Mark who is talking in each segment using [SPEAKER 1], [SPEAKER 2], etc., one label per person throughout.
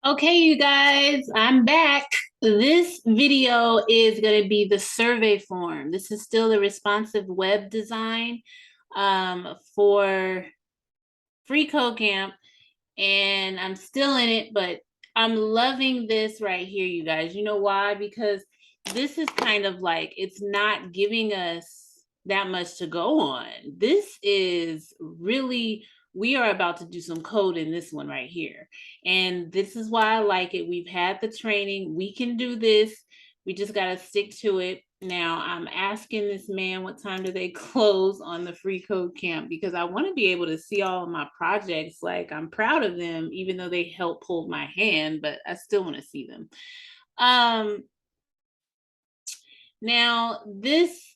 [SPEAKER 1] Okay, you guys, I'm back. This video is going to be the survey form. This is still the responsive web design for Free Code Camp, and I'm still in it, but I'm loving this right here, you guys. You know why? Because this is kind of like it's not giving us that much to go on. This is really, we are about to do some code in this one right here. And this is why I like it. We've had the training, we can do this. We just got to stick to it. Now, I'm asking this man what time do they close on the free code camp because I want to be able to see all of my projects. Like, I'm proud of them, even though they helped hold my hand, but I still want to see them. Um, Now, this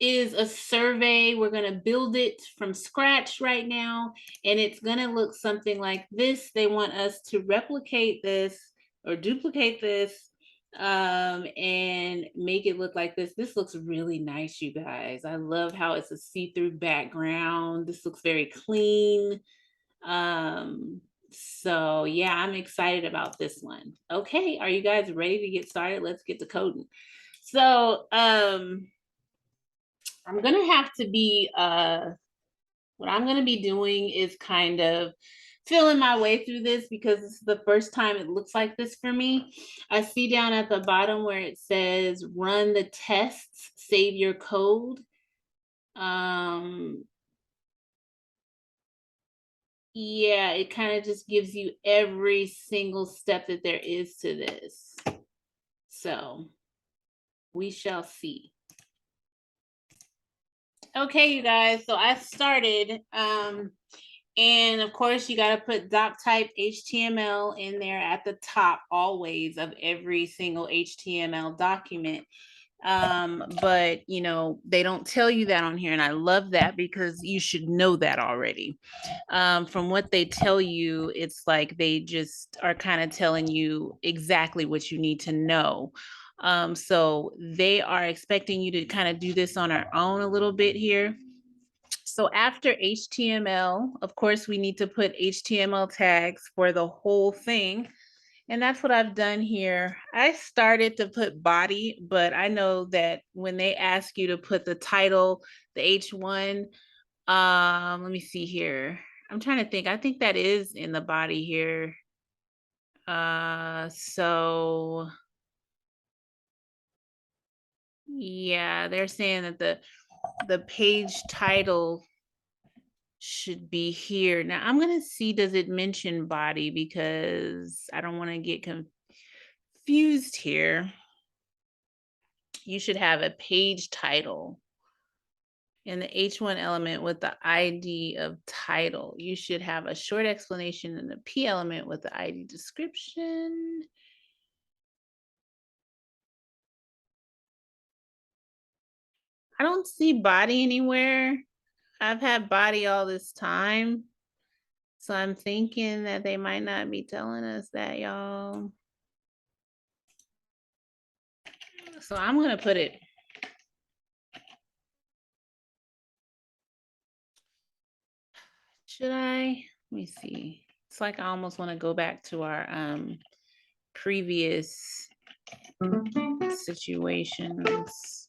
[SPEAKER 1] is a survey. We're going to build it from scratch right now, and it's going to look something like this. They want us to replicate this or duplicate this and make it look like this. This looks really nice, you guys. I love how it's a see-through background. This looks very clean. So yeah, I'm excited about this one. Okay, are you guys ready to get started? Let's get to coding. So I'm gonna have to be what I'm gonna be doing is kind of feeling my way through this because this is the first time it looks like this for me. I see down at the bottom where it says run the tests, save your code. Um yeah, it kind of just gives you every single step that there is to this. So we shall see. Okay, you guys, so I started, and of course you got to put doc type HTML in there at the top always of every single HTML document. But you know, they don't tell you that on here, and I love that because you should know that already. From what they tell you, it's like they just are kind of telling you exactly what you need to know. So they are expecting you to kind of do this on our own a little bit here. So after HTML, of course, we need to put HTML tags for the whole thing. And that's what I've done here. I started to put body, but I know that when they ask you to put the title, the H1, let me see here. I'm trying to think. I think that is in the body here. So yeah, they're saying that the page title should be here. Now I'm gonna see, does it mention body, because I don't want to get confused here. You should have a page title in the H1 element with the ID of title. You should have a short explanation in the P element with the ID description. I don't see body anywhere. I've had body all this time. So I'm thinking that they might not be telling us that, y'all. So I'm going to put it. Should I? Let me see. It's like I almost want to go back to our previous situations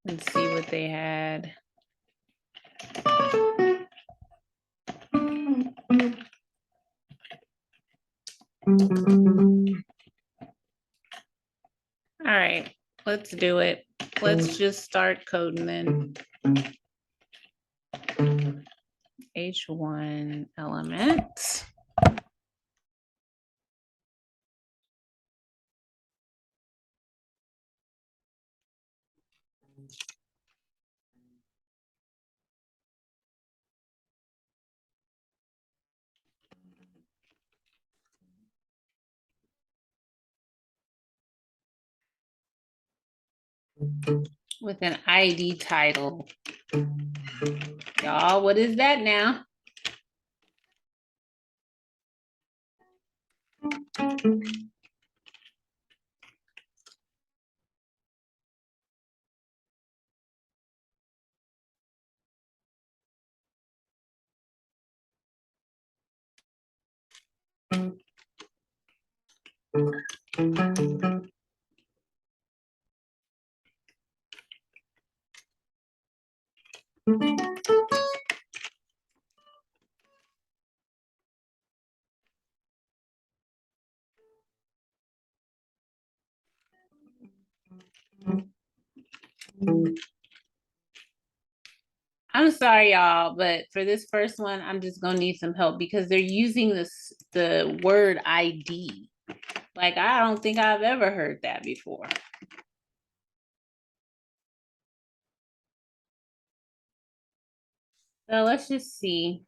[SPEAKER 1] and see what they had. All right, let's do it. Let's just start coding then. H1 element. With an ID title. Y'all, what is that now? I'm sorry, y'all, but for this first one, I'm just gonna need some help because they're using the word ID. Like, I don't think I've ever heard that before. So let's just see.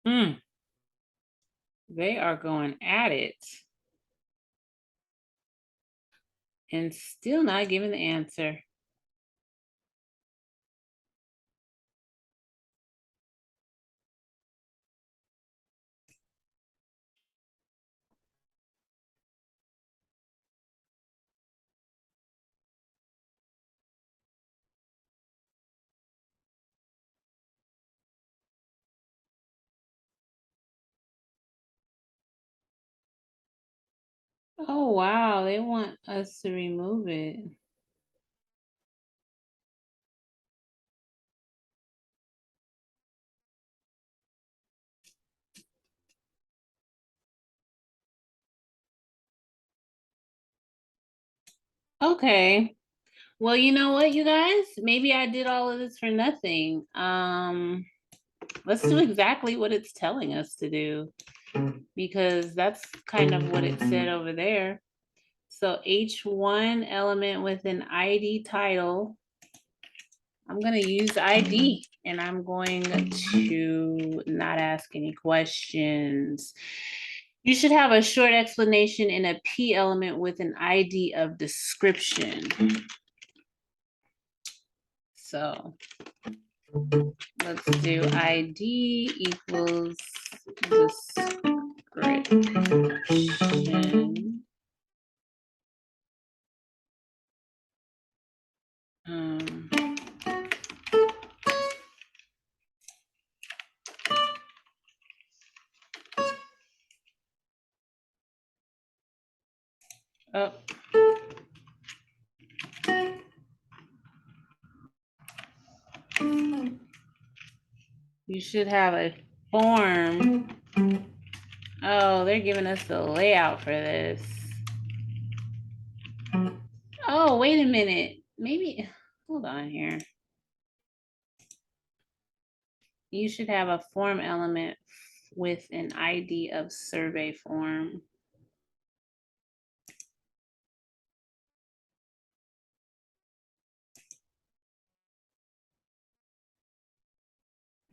[SPEAKER 1] Hmm. They are going at it and still not giving the answer. Oh, wow. They want us to remove it. Okay. Well, you know what, you guys? Maybe I did all of this for nothing. Let's do exactly what it's telling us to do because that's kind of what it said over there. So H1 element with an ID title. I'm going to use ID and I'm going to not ask any questions. You should have a short explanation in a P element with an ID of description. So let's do ID equals description. Um, oh. You should have a form. Oh, they're giving us the layout for this. Oh, wait a minute. Maybe, hold on here. You should have a form element with an ID of survey form.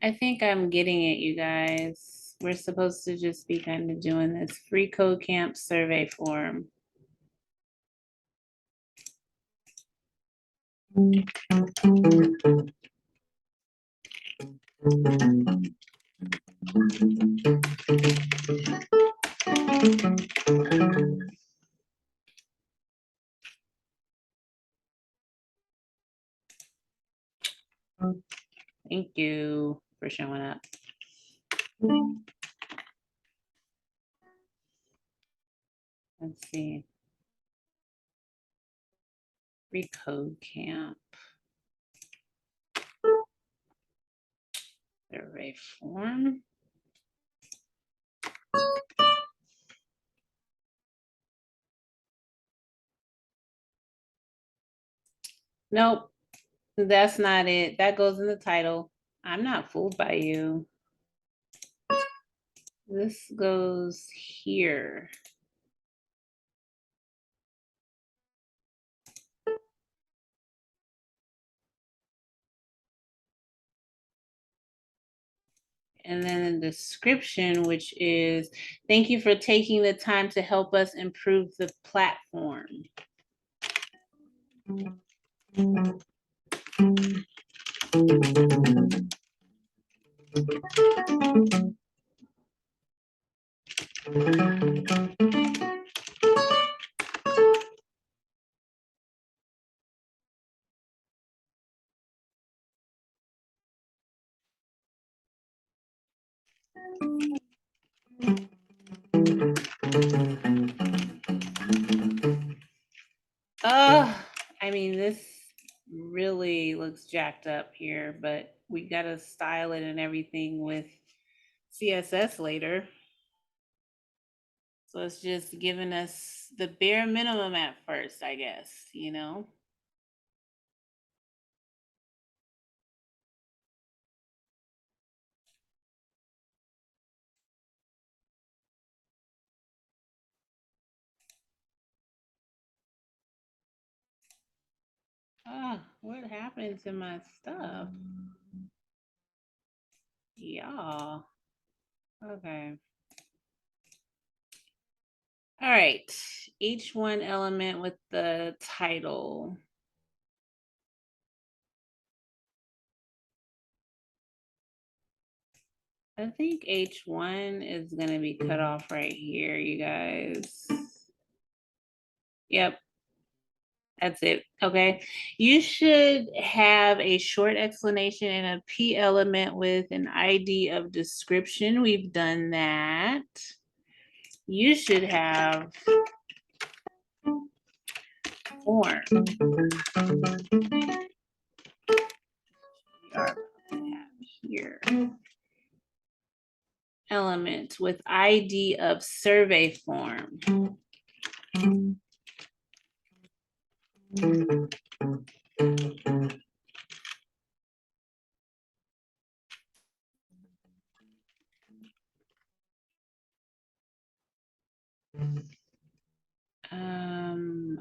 [SPEAKER 1] I think I'm getting it, you guys. We're supposed to just be kind of doing this free code camp survey form. Thank you for showing up. Let's see. Free code camp. Survey form. Nope, that's not it. That goes in the title. I'm not fooled by you. This goes here. And then the description, which is, thank you for taking the time to help us improve the platform. I mean, this really looks jacked up here, but we gotta style it and everything with CSS later. So it's just giving us the bare minimum at first, I guess, you know? Ah, what happened to my stuff? Yeah. Okay. All right. H1 element with the title. I think H1 is going to be cut off right here, you guys. Yep. That's it. Okay. You should have a short explanation and a P element with an ID of description. We've done that. You should have form. Here. Element with ID of survey form.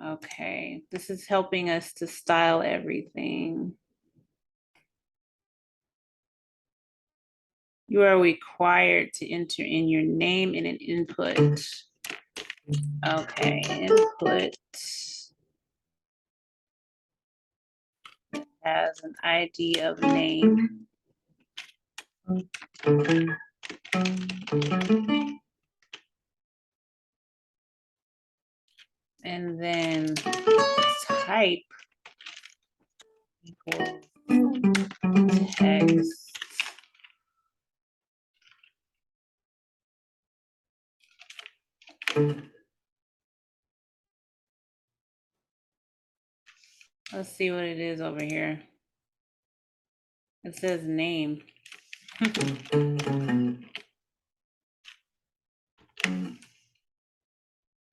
[SPEAKER 1] Okay, this is helping us to style everything. You are required to enter in your name and an input. Okay, input has an ID of name. And then type equals text. Let's see what it is over here. It says name.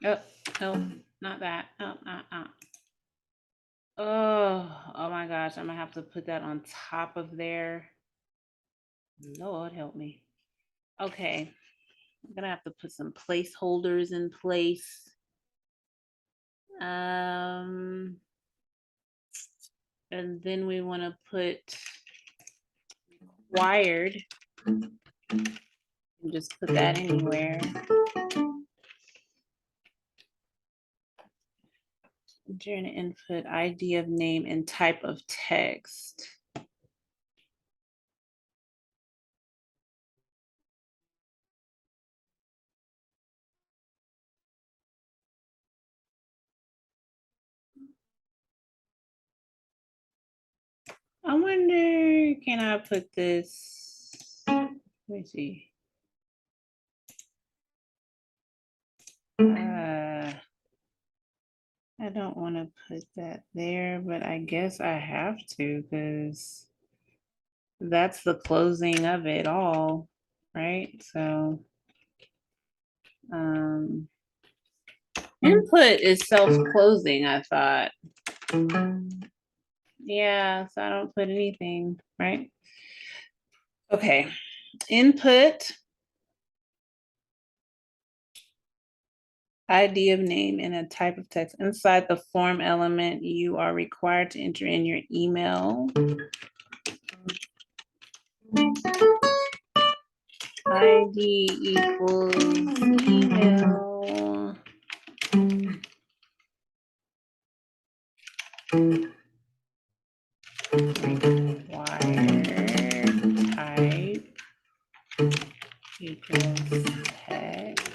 [SPEAKER 1] Oh, no, not that. Oh my gosh, I'm gonna have to put that on top of there. Lord help me. Okay, I'm gonna have to put some placeholders in place. And then we want to put wired. Just put that anywhere. Enter an input, ID of name, and type of text. I wonder, can I put this? Let me see. I don't want to put that there, but I guess I have to because that's the closing of it all, right? So input is self-closing, I thought. Yeah, so I don't put anything, right? Okay, input, ID of name, and a type of text. Inside the form element, you are required to enter in your email. ID equals email. Required type equals text.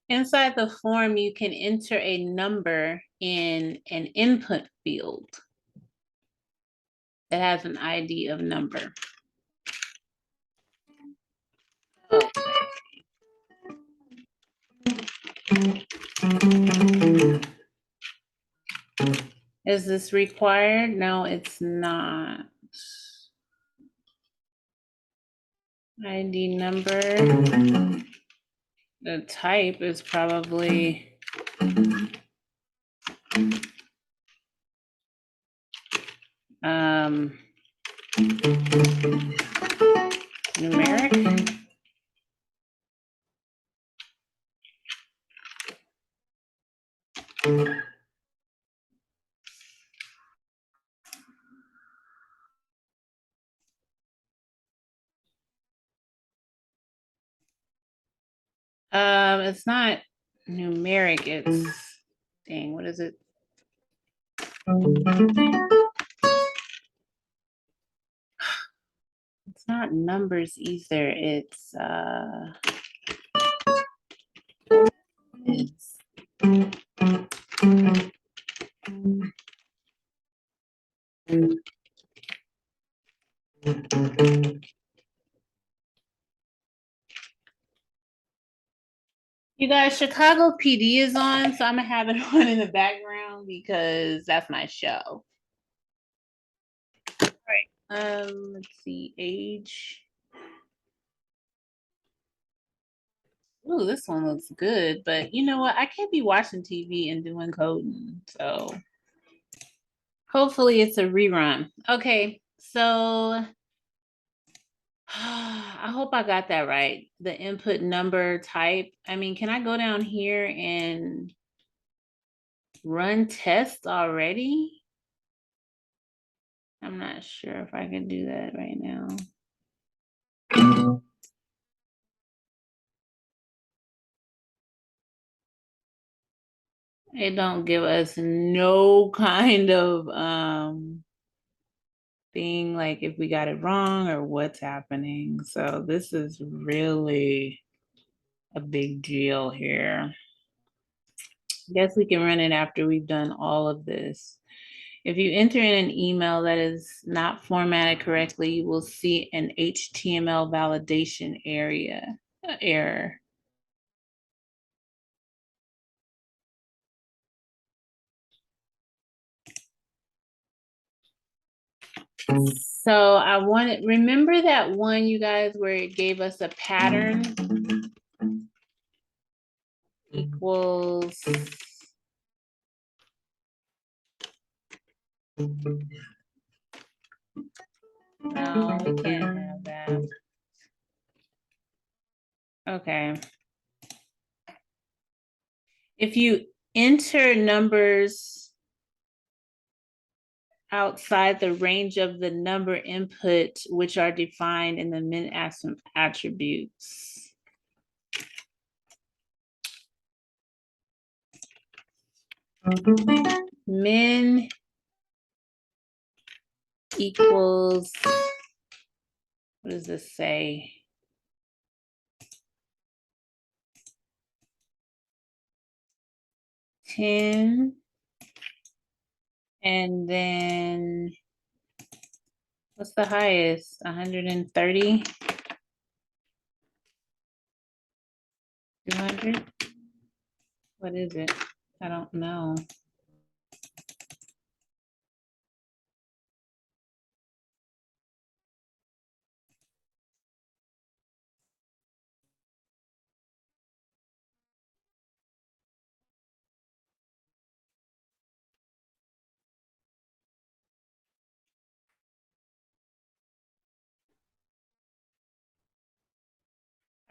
[SPEAKER 1] Inside the form, you can enter a number in an input field that has an ID of number. Is this required? No, it's not. ID number. The type is probably numeric. It's not numeric, it's dang, what is it? It's not numbers either, it's you guys, Chicago PD is on, so I'm gonna have it on in the background because that's my show. All right, let's see, age. Ooh, this one looks good, but you know what? I can't be watching TV and doing coding, so hopefully it's a rerun. Okay, so I hope I got that right. The input number type. I mean, can I go down here and run tests already? I'm not sure if I can do that right now. It don't give us no kind of thing like if we got it wrong or what's happening. So this is really a big deal here. I guess we can run it after we've done all of this. If you enter in an email that is not formatted correctly, you will see an HTML validation error. So I wanted, remember that one, you guys, where it gave us a pattern equals no, we can't have that. Okay. If you enter numbers outside the range of the number input, which are defined in the min attributes. Min equals, what does this say? $10, and then what's the highest? 130. 200? What is it? I don't know.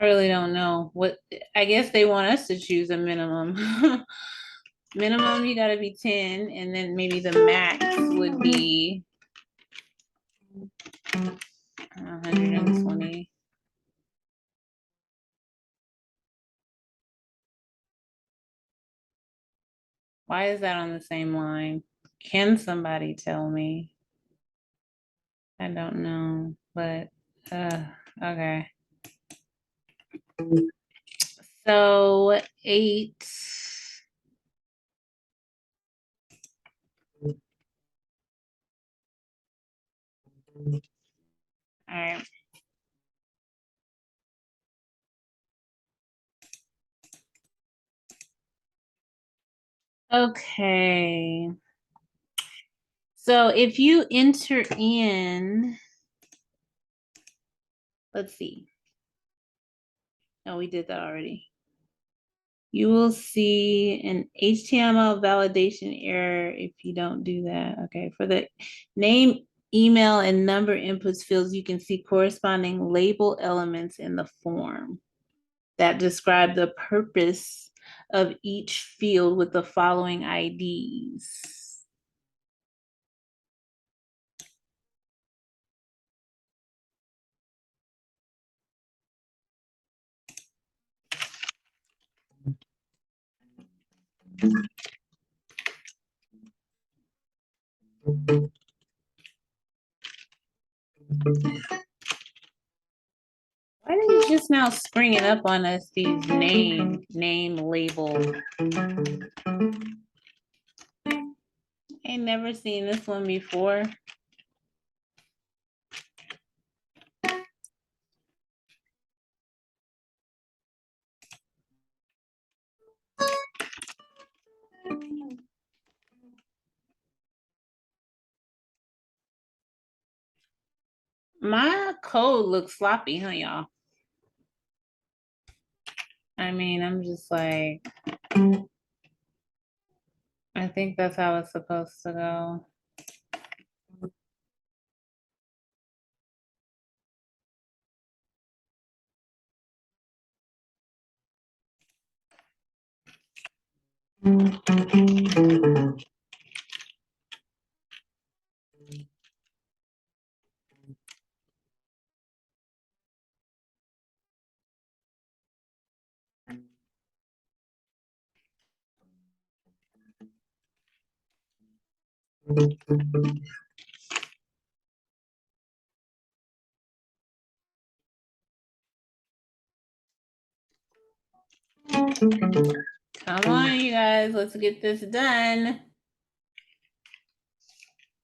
[SPEAKER 1] I really don't know. I guess they want us to choose a minimum. Minimum, you gotta be 10, and then maybe the max would be 120. Why is that on the same line? Can somebody tell me? I don't know, but okay. So 8. All right. Okay. So if you enter in, let's see. No, we did that already. You will see an HTML validation error if you don't do that. Okay, for the name, email, and number inputs fields, you can see corresponding label elements in the form that describe the purpose of each field with the following IDs. Why did it just now springing up on us these name label? Ain't never seen this one before. My code looks sloppy, huh, y'all? I mean, I'm just like, I think that's how it's supposed to go. Come on, you guys, let's get this done.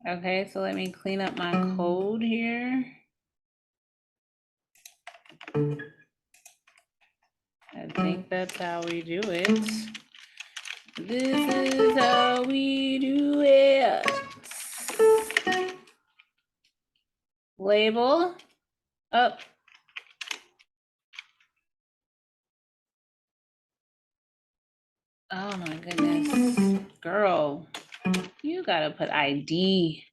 [SPEAKER 1] Okay, so let me clean up my code here. I think that's how we do it. This is how we do it. Label up. Oh my goodness. Girl, you gotta put ID.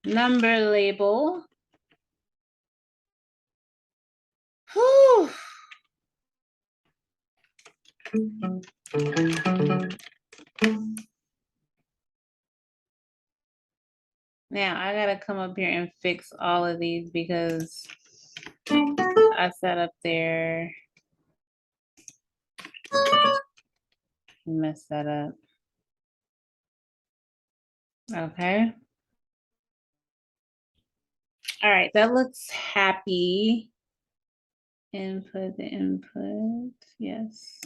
[SPEAKER 1] Number label. Whew. Now I gotta come up here and fix all of these because I set up there. Mess that up. Okay. All right, that looks happy. Input the input, yes.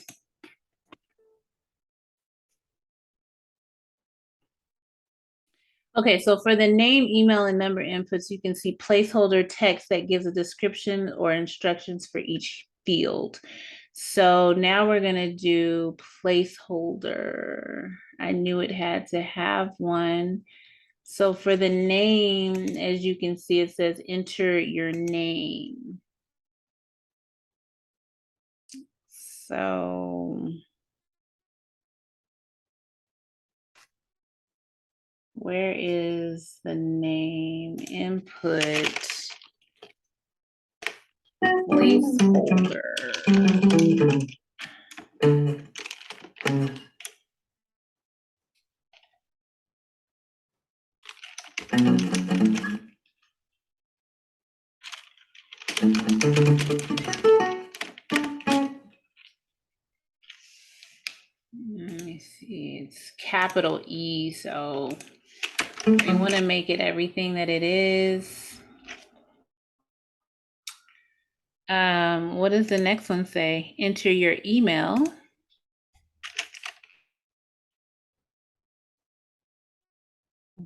[SPEAKER 1] Okay, so for the name, email, and number inputs, you can see placeholder text that gives a description or instructions for each field. So now we're gonna do placeholder. I knew it had to have one. So for the name, as you can see, it says enter your name. So where is the name input placeholder? Let me see, it's capital E, so we want to make it everything that it is. What does the next one say? Enter your email.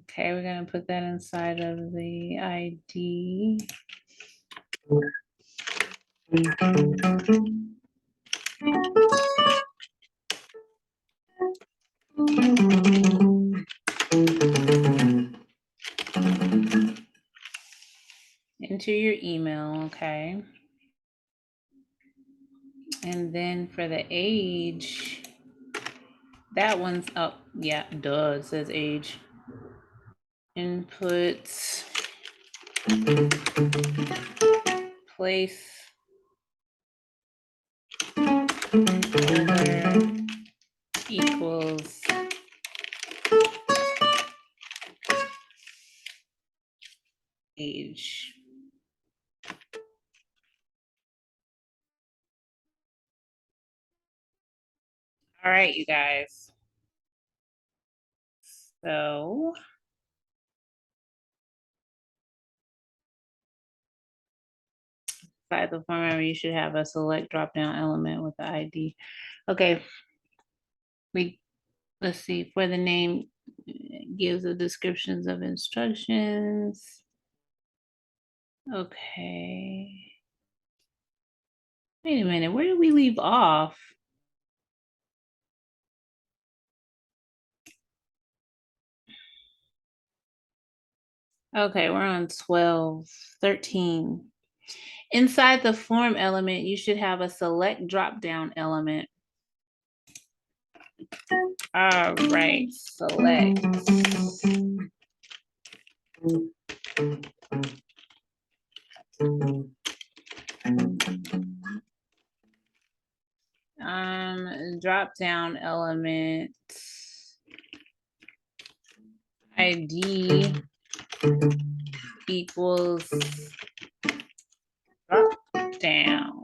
[SPEAKER 1] Okay, we're gonna put that inside of the ID. Enter your email, okay. And then for the age, that one's up. Yeah, duh, it says age. Inputs, place, holder equals age. All right, you guys. So inside the form, you should have a select drop-down element with the ID. Okay, let's see, for the name, gives the descriptions of instructions. Okay. Wait a minute, where did we leave off? Okay, we're on 12, 13. Inside the form element, you should have a select drop-down element. All right, select. Drop-down element ID equals drop down.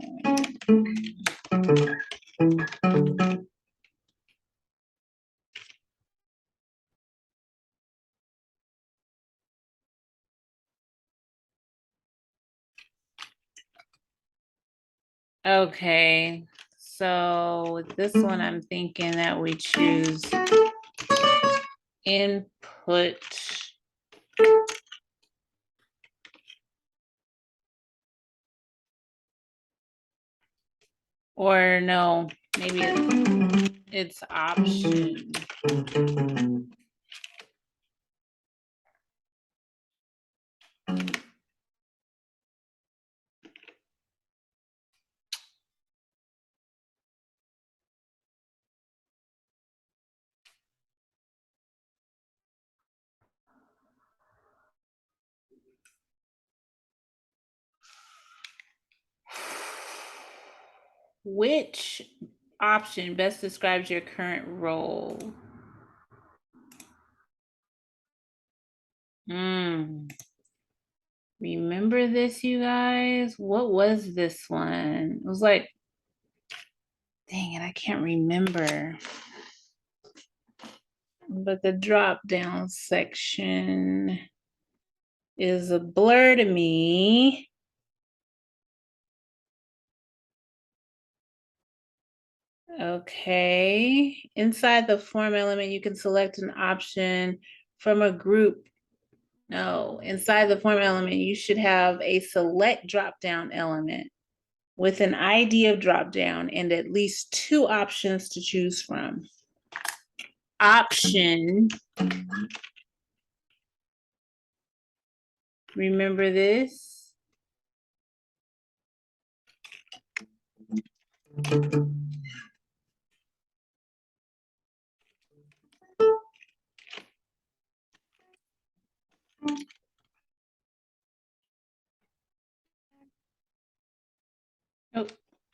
[SPEAKER 1] Okay, so with this one, I'm thinking that we choose input or no, maybe it's option. Which option best describes your current role? Remember this, you guys? What was this one? It was like, dang it, I can't remember. But the drop down section is a blur to me. Okay. Inside the form element, you can select an option from a group No, inside the form element, you should have a select drop-down element with an ID of drop-down and at least two options to choose from. Option, remember this? Oh,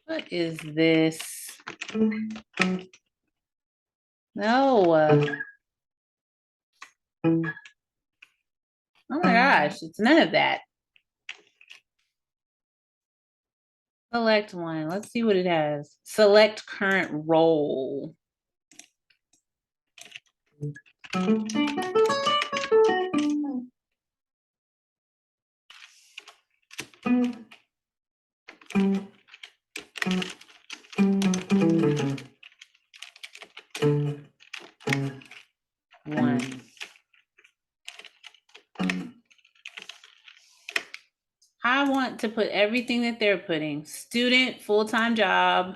[SPEAKER 1] what is this? No. Oh my gosh, it's none of that. Select one. Let's see what it has. Select current role. One. I want to put everything that they're putting. Student, full-time job.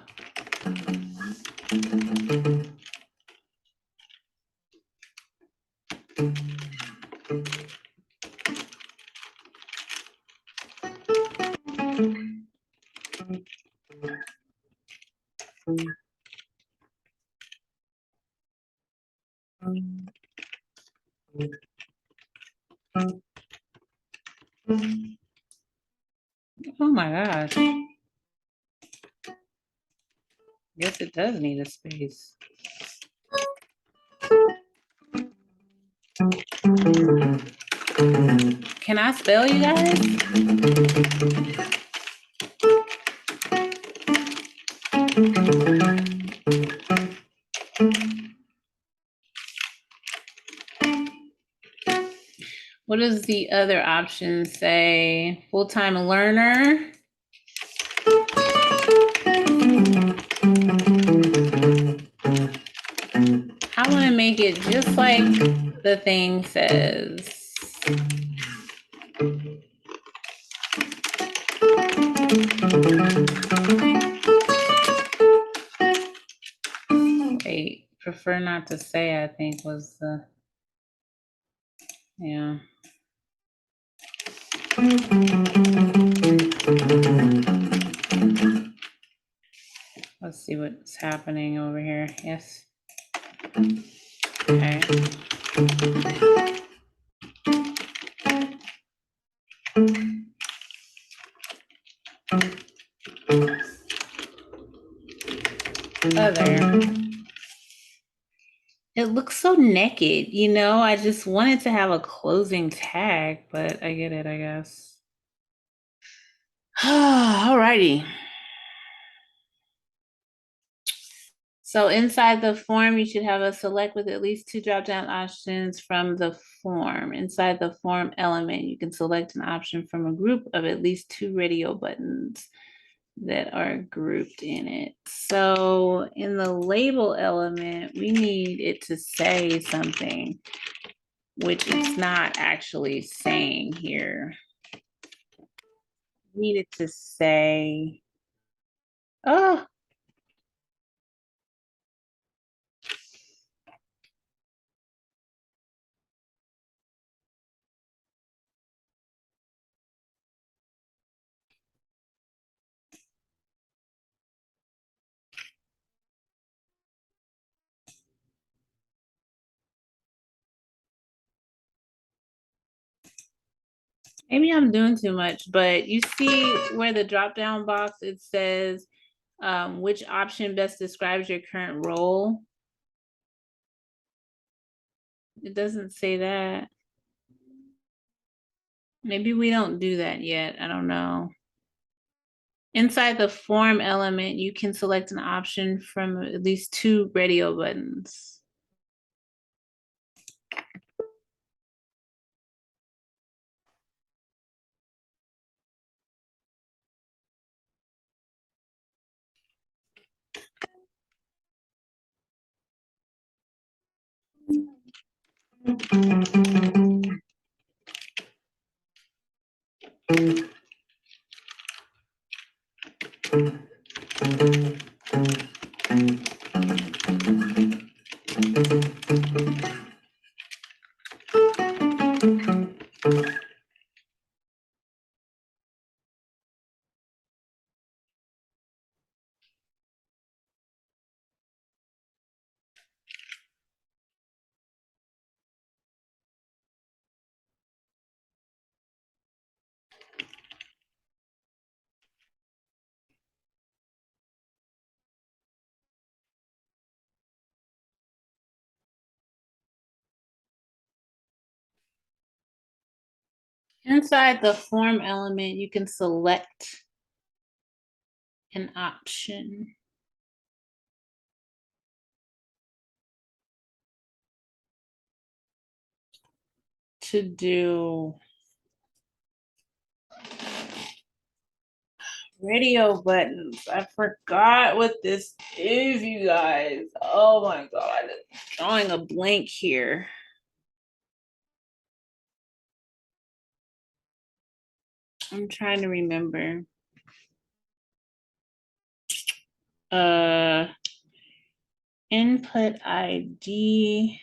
[SPEAKER 1] Oh my gosh. Guess it does need a space. Can I spell, you guys? What does the other option say? Full-time learner. I want to make it just like the thing says. Wait, prefer not to say, I think was the, yeah. Let's see what's happening over here. Yes. Okay. Other. It looks so naked, you know? I just wanted to have a closing tag, but I get it, I guess. Alrighty. So inside the form, you should have a select with at least two drop-down options from the form. Inside the form element, you can select an option from a group of at least two radio buttons that are grouped in it. So in the label element, we need it to say something, which it's not actually saying here. We need it to say, oh, maybe I'm doing too much, but you see where the drop-down box, it says, which option best describes your current role? It doesn't say that. Maybe we don't do that yet. I don't know. Inside the form element, you can select an option from at least two radio buttons. Inside the form element, you can select an option. To do radio buttons. I forgot what this is, you guys. Oh my God. Drawing a blank here. I'm trying to remember. Input ID.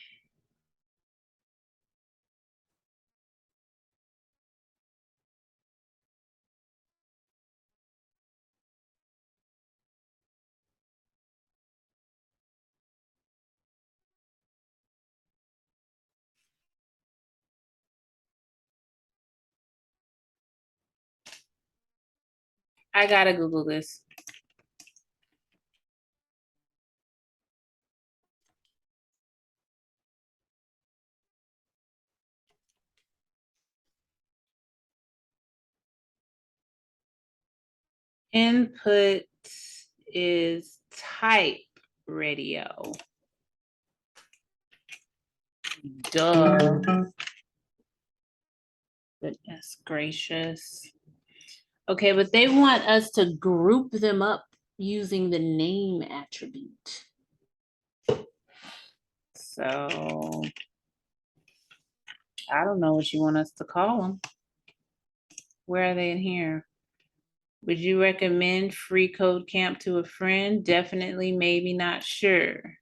[SPEAKER 1] I gotta Google this. Input is type radio. Duh. Goodness gracious. Okay, but they want us to group them up using the name attribute. So I don't know what you want us to call them. Where are they in here? Would you recommend free code camp to a friend? Definitely, maybe, not sure.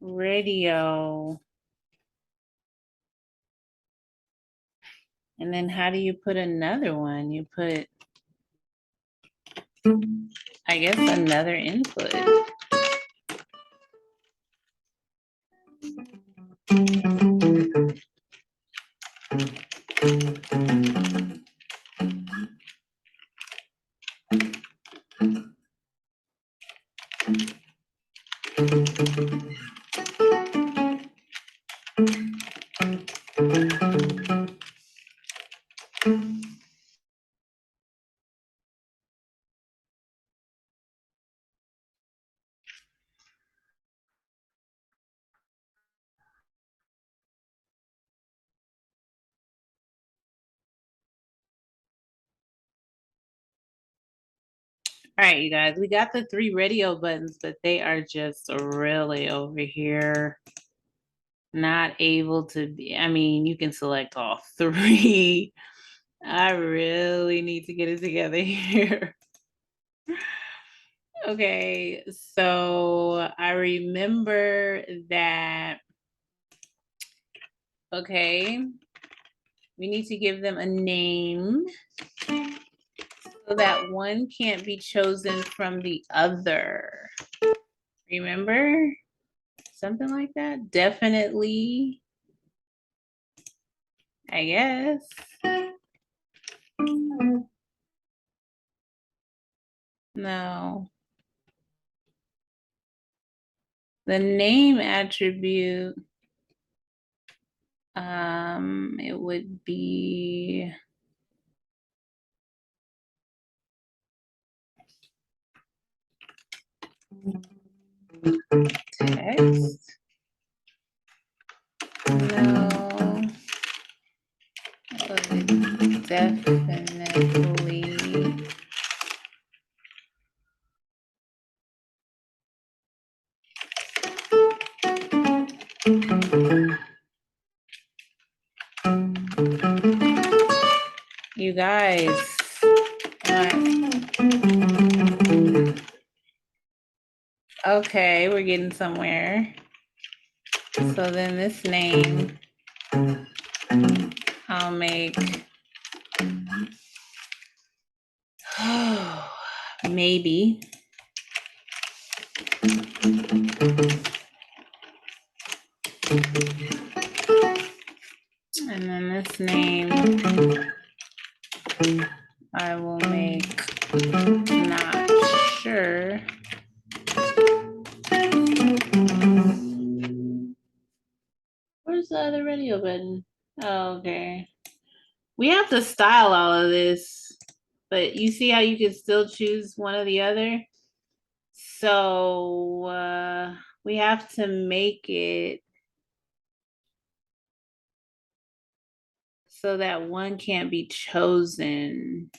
[SPEAKER 1] Radio. And then how do you put another one? You put, I guess, another input. All right, you guys, we got the 3 radio buttons, but they are just really over here. Not able to be, I mean, you can select all 3. I really need to get it together here. Okay, so I remember that, okay, we need to give them a name so that one can't be chosen from the other. Remember? Something like that? Definitely, I guess. No. The name attribute, it would be text. No. Definitely. you guys. Okay, we're getting somewhere. So then this name, I'll make maybe. And then this name, I will make not sure. Where's the other radio button? Oh, okay. We have to style all of this, but you see how you can still choose one or the other? So we have to make it so that one can't be chosen.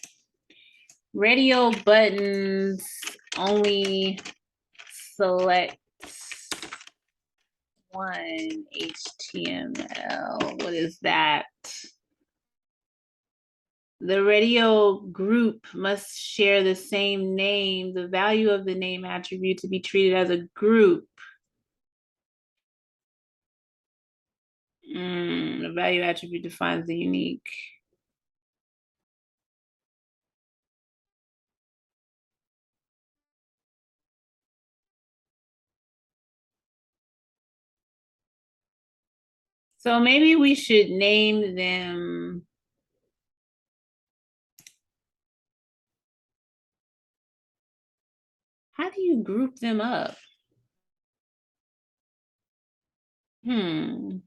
[SPEAKER 1] Radio buttons only select one HTML. What is that? The radio group must share the same name, the value of the name attribute to be treated as a group. The value attribute defines the unique. So maybe we should name them. How do you group them up? Hmm.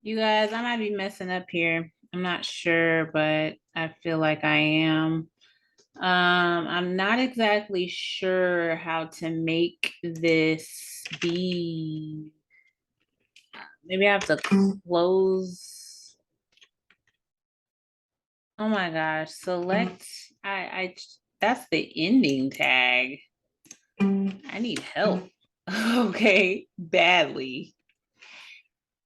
[SPEAKER 1] You guys, I might be messing up here. I'm not sure, but I feel like I am. I'm not exactly sure how to make this be. Maybe I have to close. Oh my gosh, select. I that's the ending tag. I need help. Okay, badly.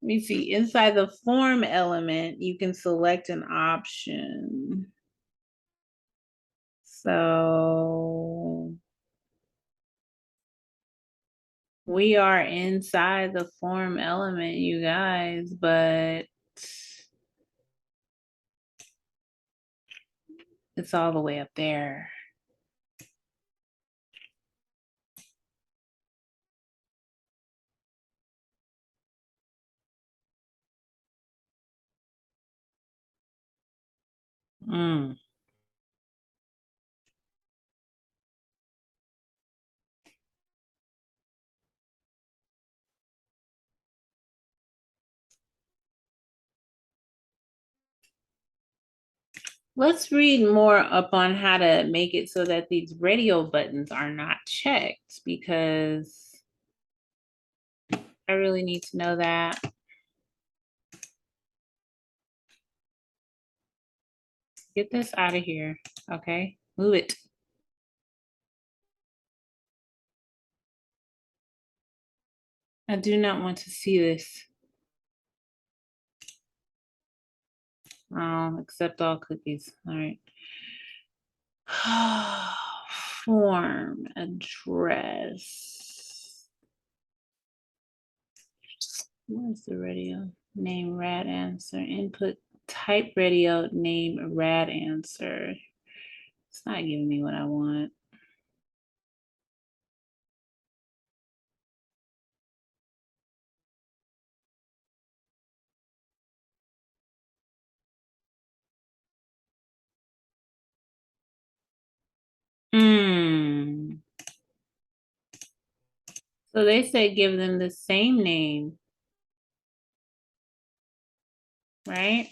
[SPEAKER 1] Let me see. Inside the form element, you can select an option. So we are inside the form element, you guys, but it's all the way up there. Mm. Let's read more up on how to make it so that these radio buttons are not checked, because I really need to know that. Get this out of here, okay? Move it. I do not want to see this. Oh, accept all cookies. All right. Form address. Where's the radio? Name rad answer. Input type radio name rad answer. It's not giving me what I want. Hmm. So they say give them the same name, right?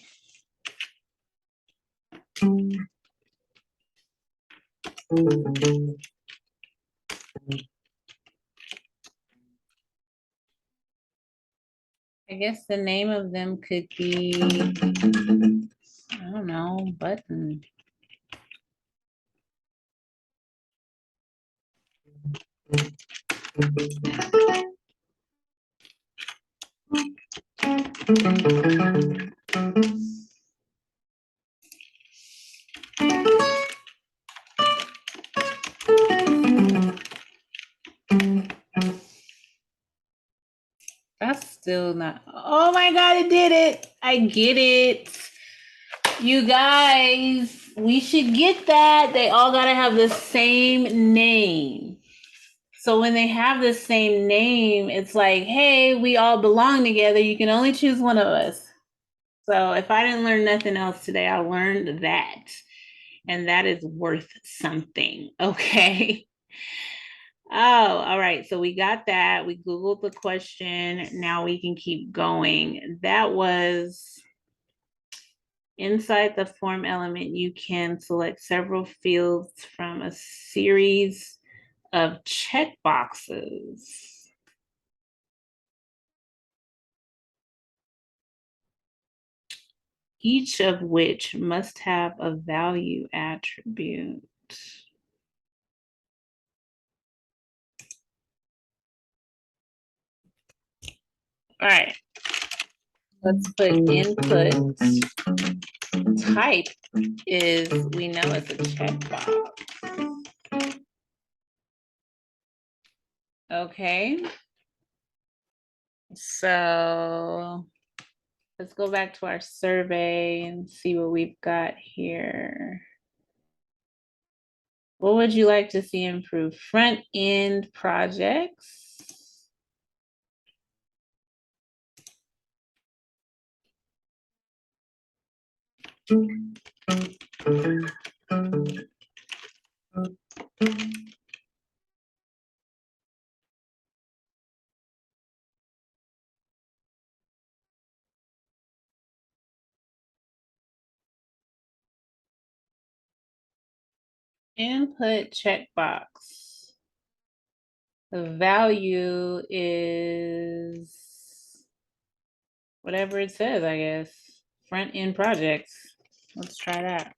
[SPEAKER 1] I guess the name of them could be, I don't know, button. That's still not, oh my God, it did it. I get it. You guys, we should get that. They all gotta have the same name. So when they have the same name, it's like, hey, we all belong together. You can only choose one of us. So if I didn't learn nothing else today, I learned that. And that is worth something. Okay. Oh, all right. So we got that. We Googled the question. Now we can keep going. That was inside the form element. You can select several fields from a series of checkboxes, each of which must have a value attribute. All right. Let's put input. Type is, we know it's a checkbox. Okay. So let's go back to our survey and see what we've got here. What would you like to see improve? Front end projects. Input checkbox. The value is whatever it says, I guess. Front end projects. Let's try that.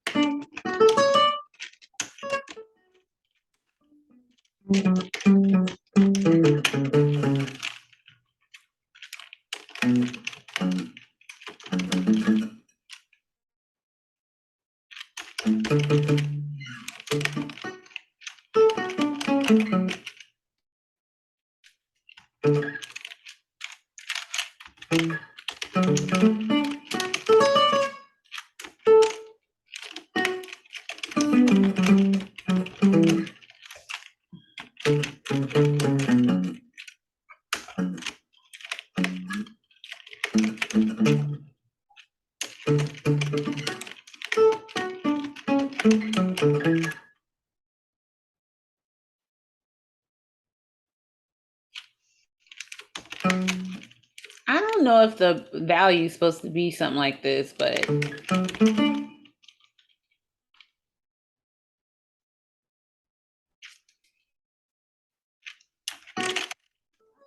[SPEAKER 1] I don't know if the value is supposed to be something like this, but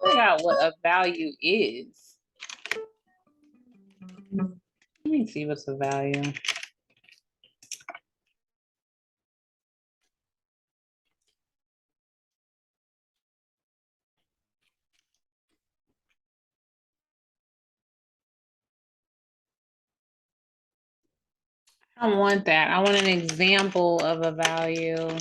[SPEAKER 1] figure out what a value is. Let me see what's a value. I don't want that. I want an example of a value.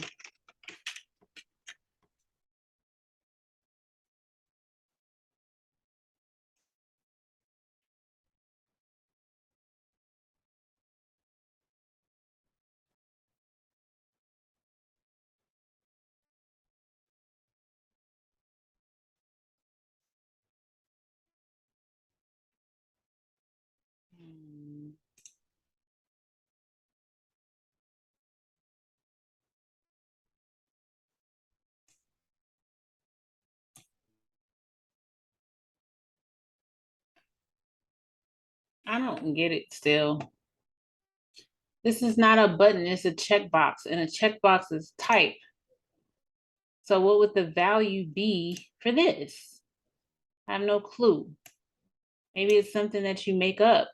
[SPEAKER 1] I don't get it still. This is not a button, it's a checkbox, and a checkbox is type. So what would the value be for this? I have no clue. Maybe it's something that you make up.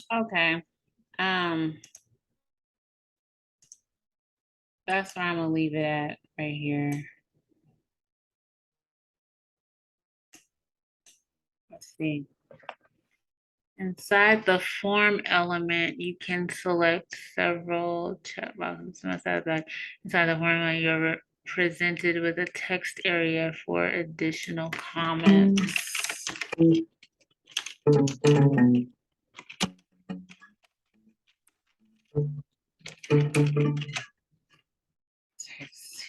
[SPEAKER 1] Okay. That's where I'm gonna leave it at right here. Let's see. Inside the form element, you can select several checkboxes. Inside the form element, you're presented with a text area for additional comments. Text.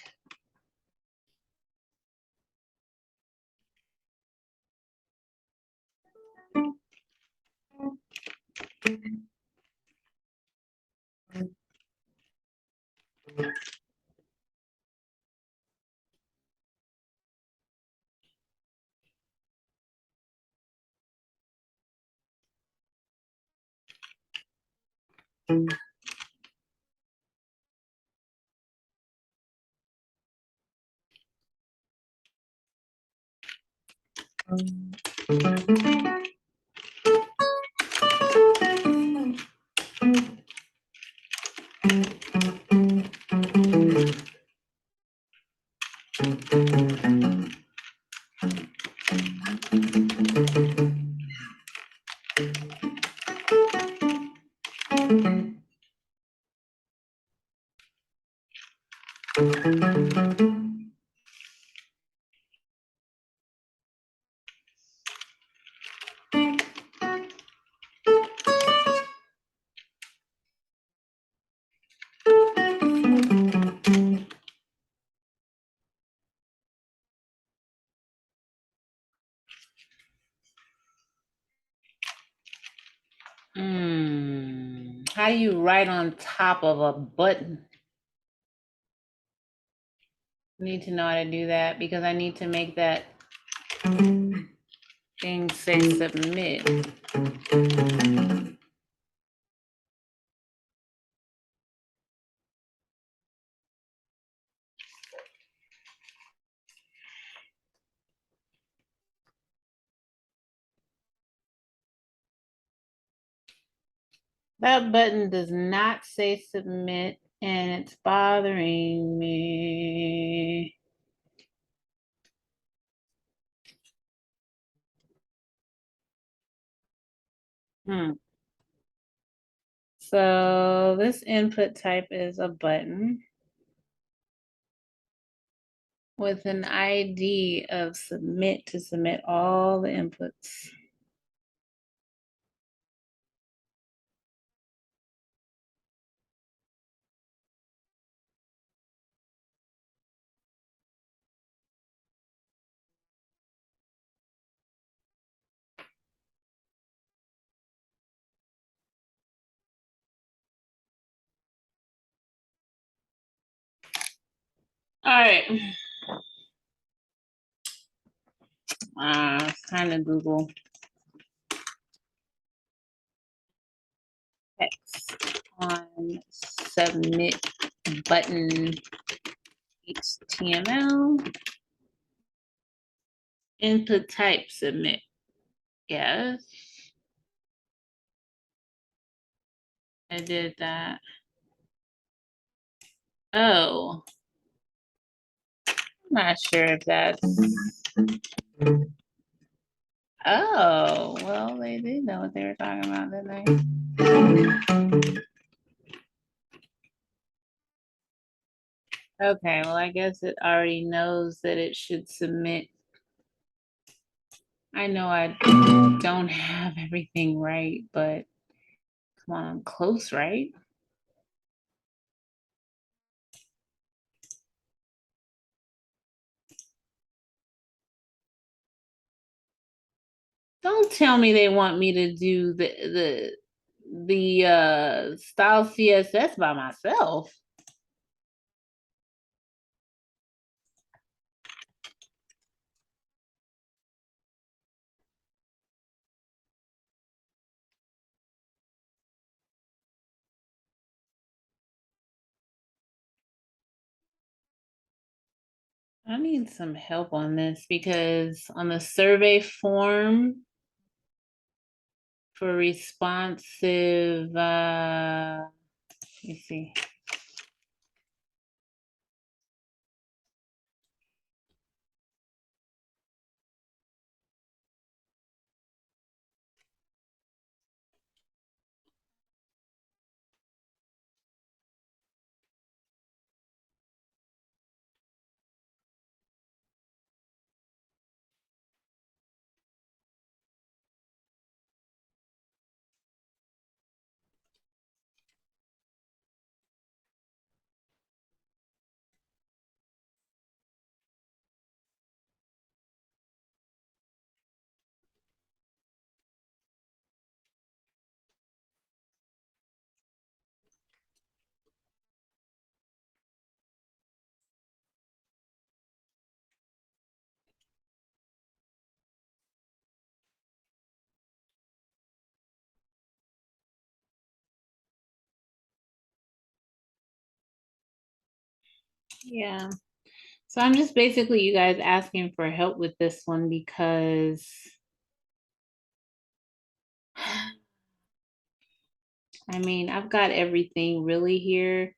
[SPEAKER 1] How do you write on top of a button? I need to know how to do that because I need to make that thing say submit. That button does not say submit, and it's bothering me. Hmm. So this input type is a button with an ID of submit to submit all the inputs. All right. It's time to Google text on submit button HTML. Input type submit. Yes, I did that. Oh, I'm not sure if that's. Oh, well, they did know what they were talking about, didn't they? Okay, well, I guess it already knows that it should submit. I know I don't have everything right, but come on, I'm close, right? Don't tell me they want me to do the style CSS by myself. I need some help on this because on the survey form for responsive, let me see. Yeah. So I'm just basically you guys asking for help with this one because I mean, I've got everything really here,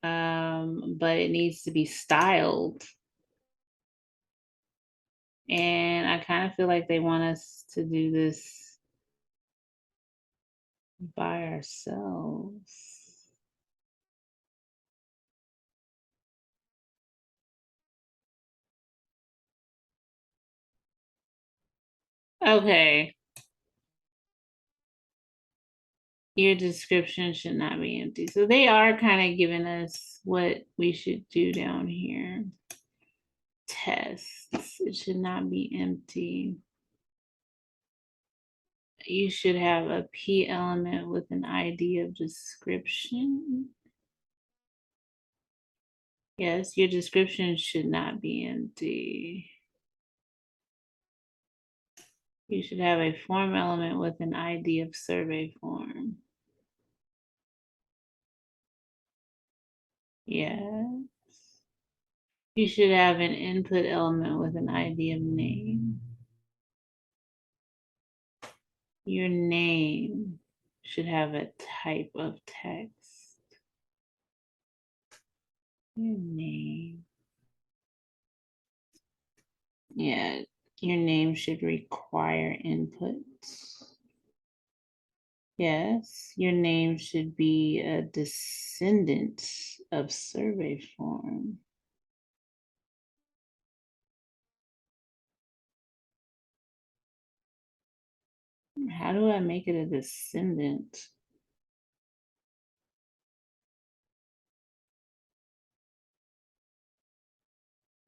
[SPEAKER 1] but it needs to be styled. And I kind of feel like they want us to do this by ourselves. Okay. Your description should not be empty. So they are kind of giving us what we should do down here. Tests. It should not be empty. You should have a P element with an ID of description. Yes, your description should not be empty. You should have a form element with an ID of survey form. Yes. You should have an input element with an ID of name. Your name should have a type of text. Your name. Yeah, your name should require input. Yes, your name should be a descendant of survey form. How do I make it a descendant?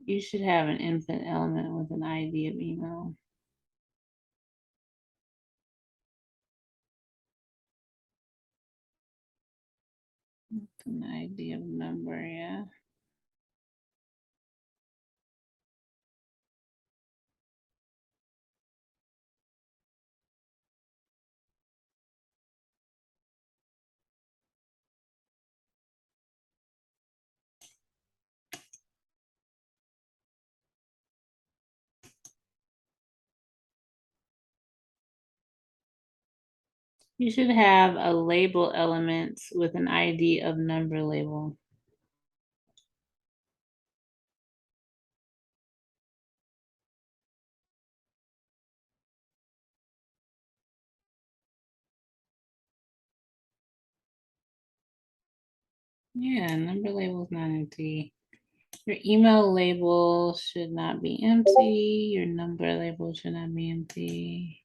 [SPEAKER 1] You should have an input element with an ID of email. An ID of number, yeah. You should have a label element with an ID of number label. Yeah, number label is not empty. Your email label should not be empty. Your number label should not be empty.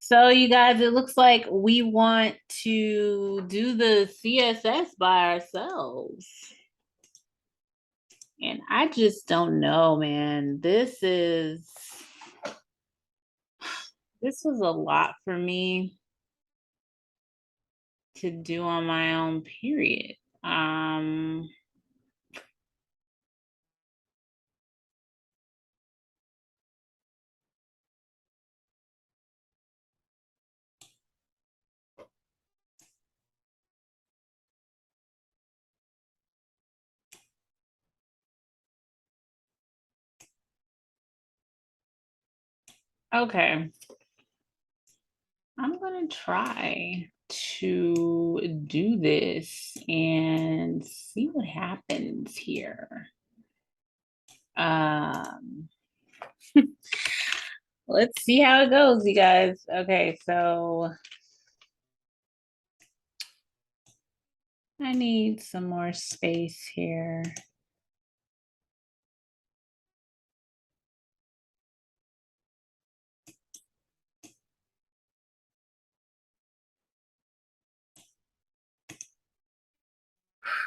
[SPEAKER 1] So you guys, it looks like we want to do the CSS by ourselves. And I just don't know, man. This was a lot for me to do on my own, period. Okay. I'm gonna try to do this and see what happens here. Um, let's see how it goes, you guys. Okay, so I need some more space here.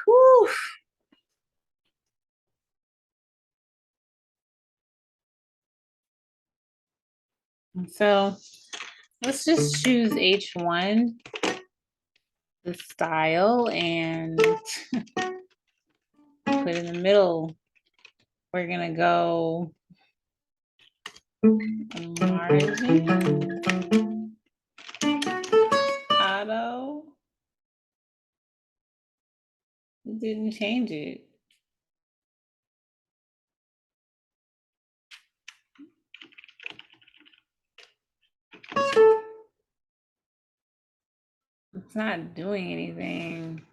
[SPEAKER 1] Whew. So let's just choose H1, the style, and put in the middle. We're gonna go margin, auto. It didn't change it. It's not doing anything.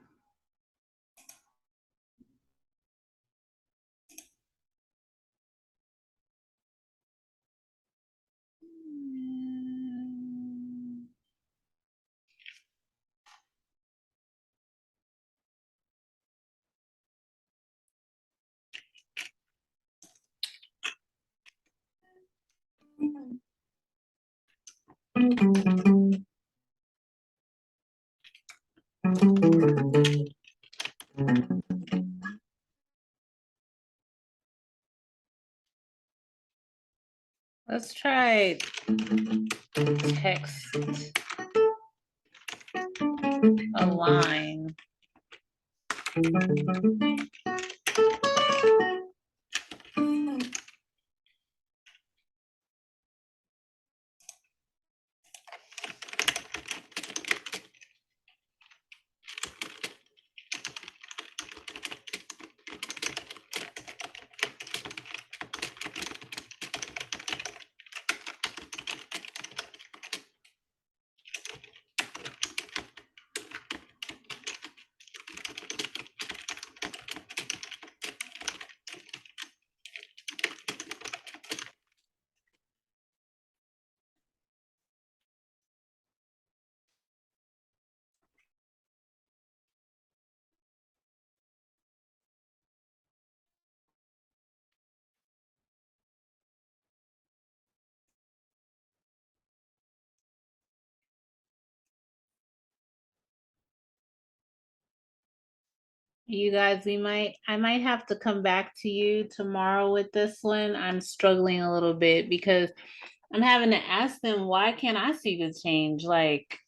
[SPEAKER 1] Let's try text align. You guys, I might have to come back to you tomorrow with this one. I'm struggling a little bit because I'm having to ask them, why can't I see the change? Like,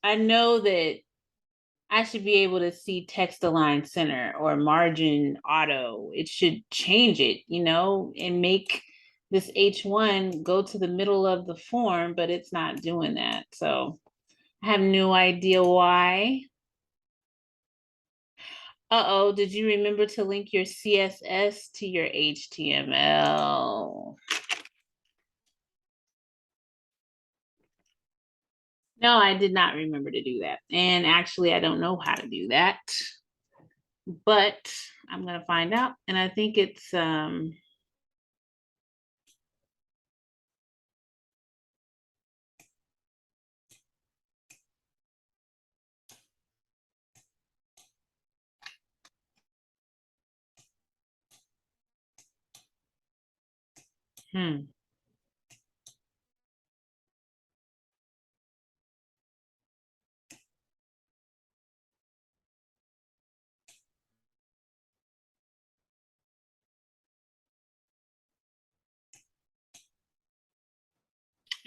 [SPEAKER 1] I know that I should be able to see text align center or margin auto. It should change it, and make this H1 go to the middle of the form, but it's not doing that. So I have no idea why. Uh-oh, did you remember to link your CSS to your HTML? No, I did not remember to do that. And actually, I don't know how to do that. But I'm going to find out. And I think it's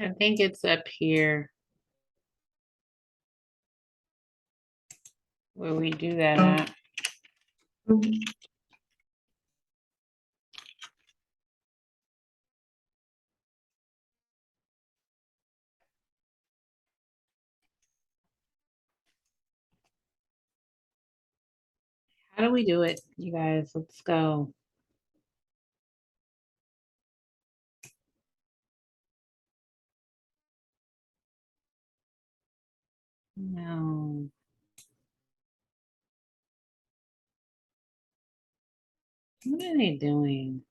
[SPEAKER 1] I think it's up here where we do that at. How do we do it, you guys? Let's go. No. What are they doing?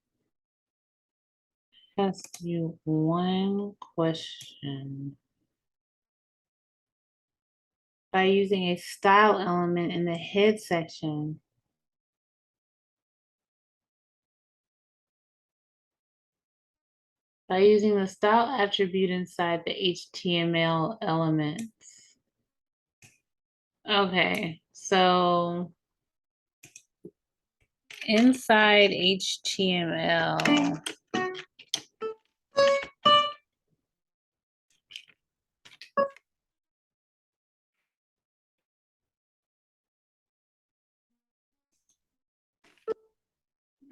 [SPEAKER 1] Ask you one question. By using a style element in the head section. By using the style attribute inside the HTML elements. Okay, so inside HTML,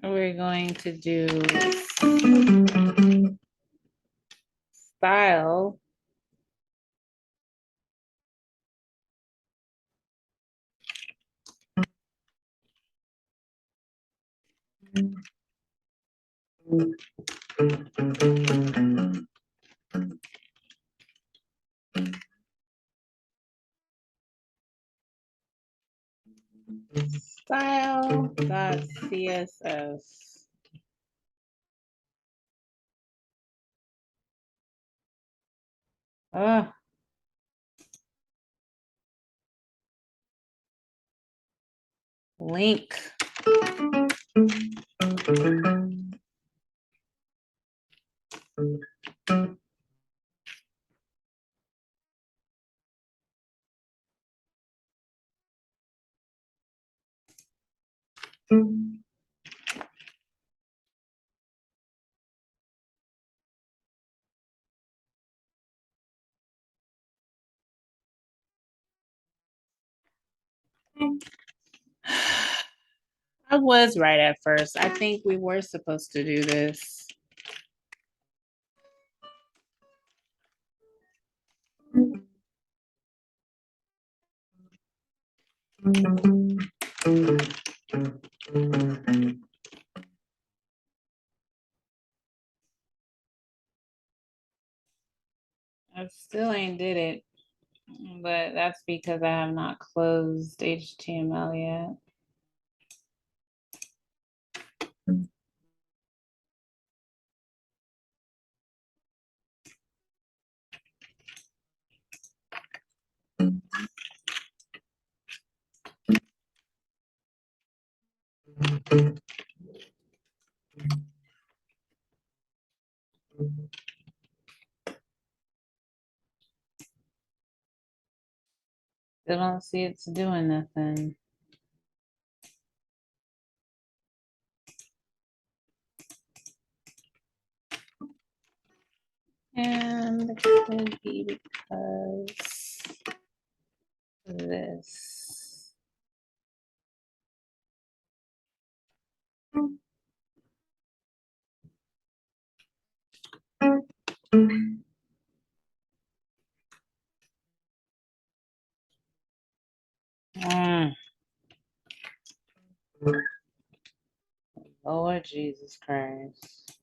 [SPEAKER 1] we're going to do style style.css. Link. I was right at first. I think we were supposed to do this. I still ain't did it, but that's because I have not closed HTML yet. Still don't see it's doing nothing. And it could be because of this. Mm. Lord Jesus Christ.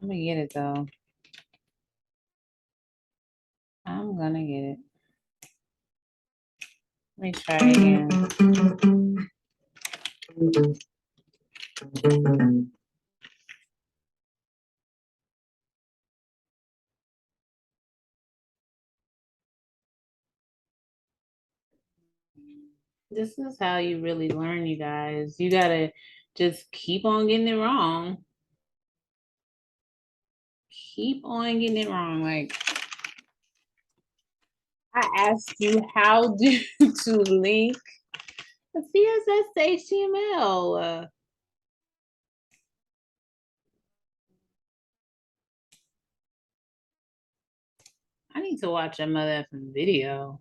[SPEAKER 1] I'm gonna get it though. I'm gonna get it. Let me try again. This is how you really learn, you guys. You gotta just keep on getting it wrong. Keep on getting it wrong. Like, I asked you how to link the CSS to HTML. I need to watch a mother effing video.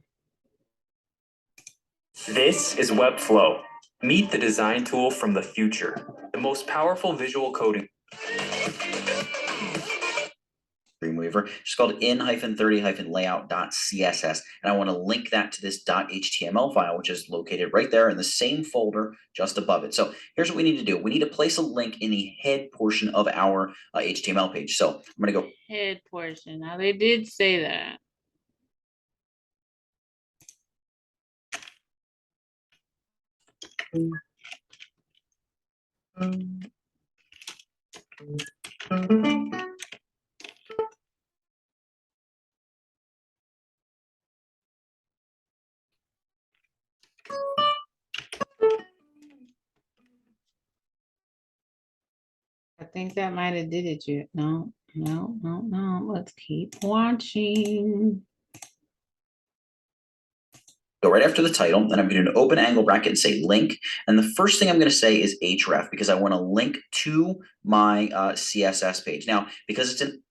[SPEAKER 2] This is Webflow. Meet the design tool from the future, the most powerful visual coding.
[SPEAKER 3] Dreamweaver. It's called in-30-layout.css, and I want to link that to this .html file, which is located right there in the same folder just above it. So here's what we need to do. We need to place a link in the head portion of our HTML page. So I'm going to go
[SPEAKER 1] head portion. Now they did say that. I think that might have did it. You no. Let's keep watching.
[SPEAKER 3] Go right after the title, then I'm going to open angle bracket and say link. And the first thing I'm going to say is href because I want to link to my CSS page. Now, because it's an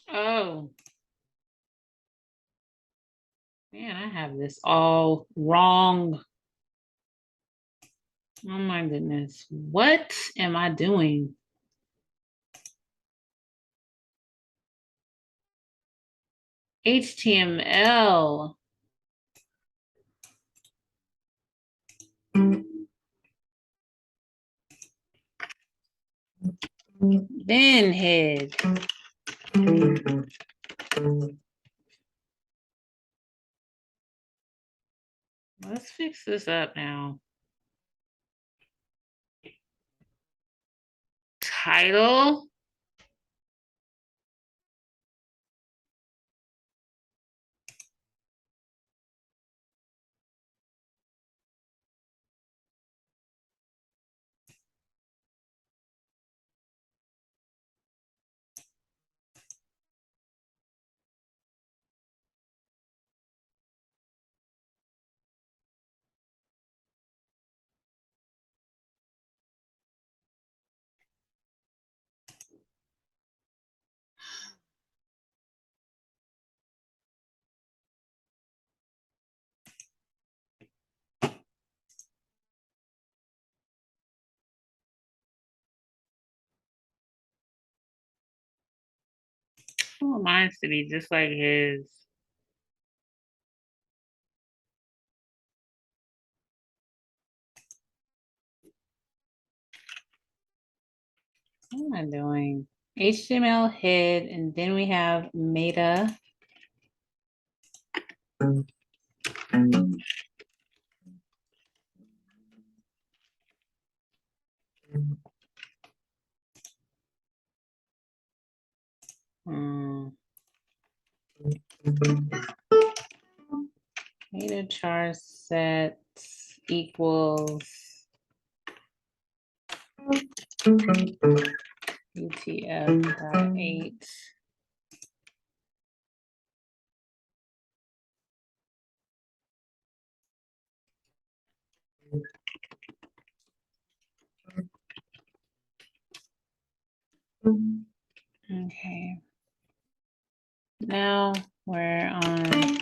[SPEAKER 1] Oh. Man, I have this all wrong. Oh my goodness. What am I doing? HTML. Then head. Let's fix this up now. Title. I want mine to be just like his. What am I doing? HTML head, and then we have meta. Meta char sets equals UTF.8. Okay. Now we're on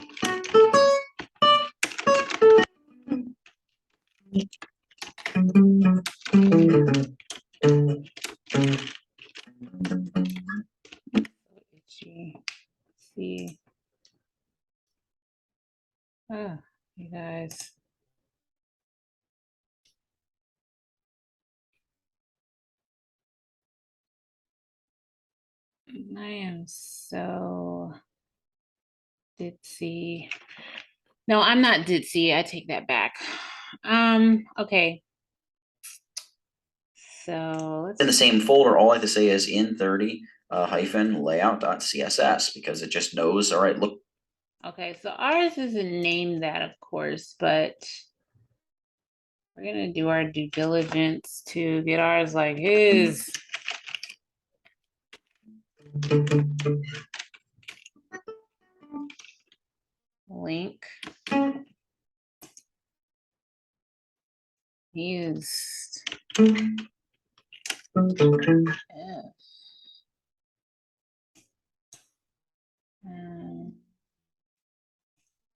[SPEAKER 1] see. Oh, you guys. I am so ditzy. No, I'm not ditzy. I take that back. Okay. So let's
[SPEAKER 3] In the same folder, all I have to say is in 30 hyphen layout.css because it just knows, all right, look.
[SPEAKER 1] Okay, so ours isn't named that, of course, but we're gonna do our due diligence to get ours like his. Link. Used. F.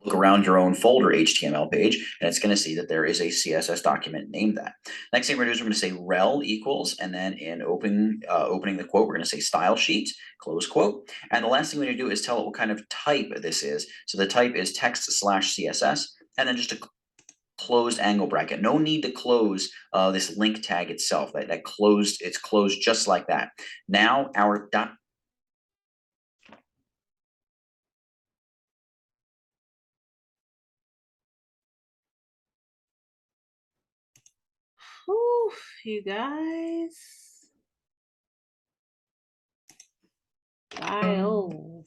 [SPEAKER 3] Look around your own folder HTML page, and it's going to see that there is a CSS document named that. Next thing we're going to do is we're going to say rel equals, and then in opening the quote, we're going to say style sheet, close quote. And the last thing we're going to do is tell it what kind of type this is. So the type is text/CSS, and then just a closed angle bracket. No need to close this link tag itself. That closed, it's closed just like that. Now our dot.
[SPEAKER 1] Whew, you guys. Styles.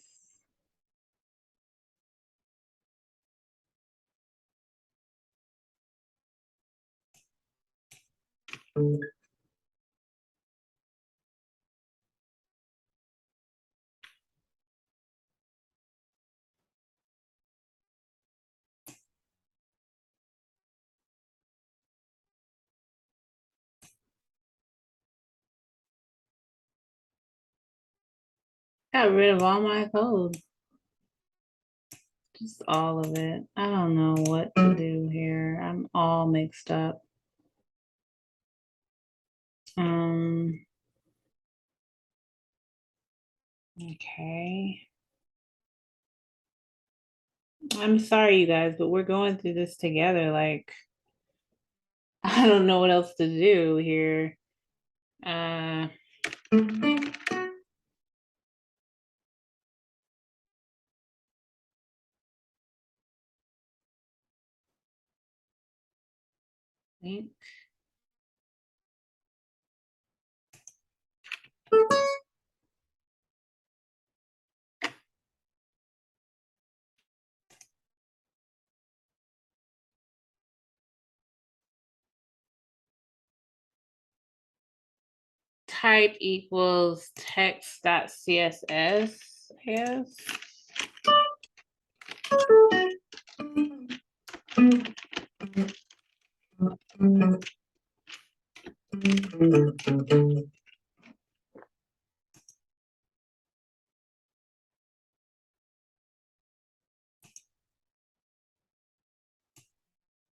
[SPEAKER 1] Got rid of all my code. Just all of it. I don't know what to do here. I'm all mixed up. Okay. I'm sorry, you guys, but we're going through this together. Like, I don't know what else to do here. Link. Type equals text.css, I guess.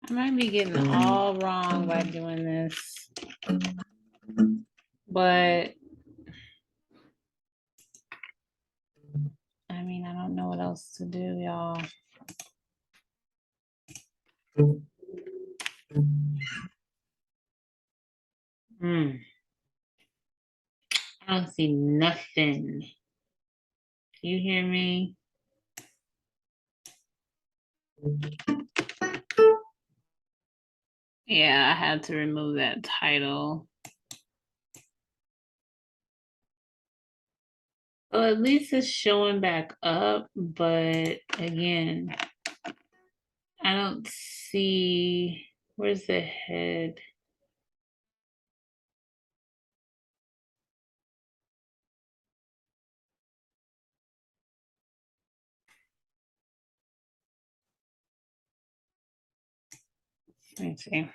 [SPEAKER 1] I might be getting all wrong by doing this, but else to do, y'all. I don't see nothing. You hear me? Yeah, I had to remove that title. Well, at least it's showing back up, but again, I don't see, where's the head? Let me see.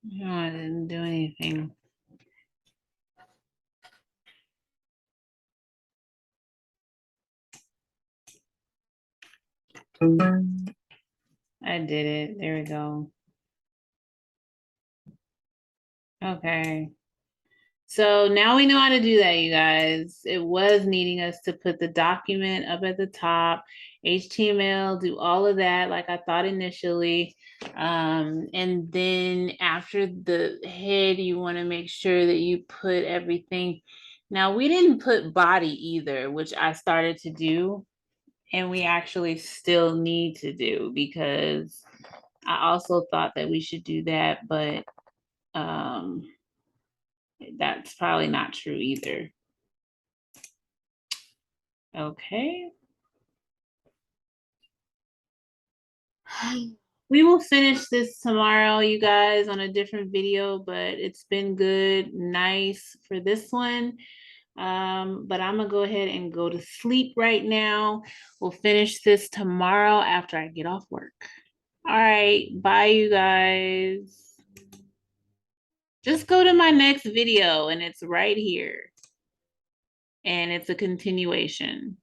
[SPEAKER 1] No, I didn't do anything. I did it. There we go. Okay. So now we know how to do that, you guys. It was needing us to put the document up at the top, HTML, do all of that like I thought initially. And then after the head, you want to make sure that you put everything. Now, we didn't put body either, which I started to do. And we actually still need to do because I also thought that we should do that, but that's probably not true either. Okay. We will finish this tomorrow, you guys, on a different video, but it's been good, nice for this one. But I'm gonna go ahead and go to sleep right now. We'll finish this tomorrow after I get off work. All right, bye, you guys. Just go to my next video and it's right here. And it's a continuation.